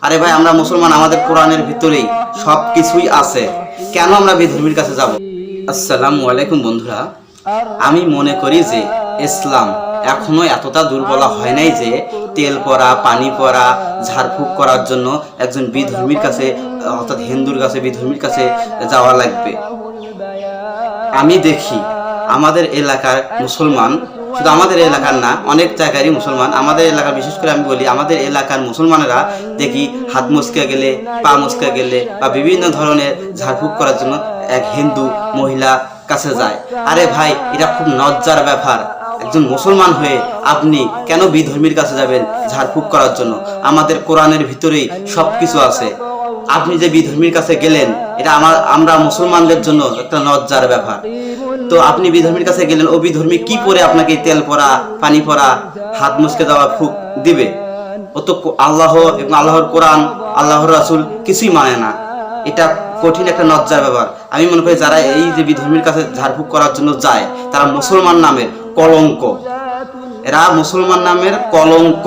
আরে ভাই, আমরা মুসলমান, আমাদের কোরআনের ভিতরেই সবকিছুই আছে, কেন আমরা বিধর্মীর কাছে যাব? আসসালামু আলাইকুম বন্ধুরা। আমি মনে করি যে ইসলাম এখনো এতটা দুর্বল হয় নাই যে তেল পরা, পানি পরা, ঝাড়ফুঁক করার জন্য একজন বিধর্মীর কাছে, অর্থাৎ হিন্দুর কাছে, বিধর্মীর কাছে যাওয়া লাগবে। আমি দেখি আমাদের এলাকার মুসলমান, শুধু আমাদের এলাকার না, অনেক জায়গারই মুসলমান, আমাদের এলাকা বিশেষ করে আমি বলি, আমাদের এলাকার মুসলমানেরা দেখি হাত মুচকে গেলে, পা মুচকে গেলে বা বিভিন্ন ধরনের ঝাড়ফুঁক করার জন্য এক হিন্দু মহিলা কাছে যায়। আরে ভাই, এটা খুব লজ্জার ব্যাপার। একজন মুসলমান হয়ে আপনি কেন বিধর্মীর কাছে যাবেন ঝাড়ফুঁক করার জন্য? আমাদের কোরআনের ভিতরেই সবকিছু আছে। আপনি যে বিধর্মীর কাছে গেলেন, এটা আমরা মুসলমানদের জন্য একটা লজ্জার ব্যাপার। তো আপনি বিধর্মীর কাছে গেলেন, ও বিধর্মী কি পরে আপনাকে তেল পরা, পানি পরা, হাত মুচকে দেওয়া ফুক দিবে? ও তো আল্লাহ এবং আল্লাহর কোরআন, আল্লাহর রাসূল কিছুই মানে না। এটা কঠিন একটা লজ্জার ব্যাপার। আমি মনে করি যারা এই যে বিধর্মীর কাছে ঝাড়ফুঁক করার জন্য যায়, তারা মুসলমান নামের কলঙ্ক। এরা মুসলমান নামের কলঙ্ক।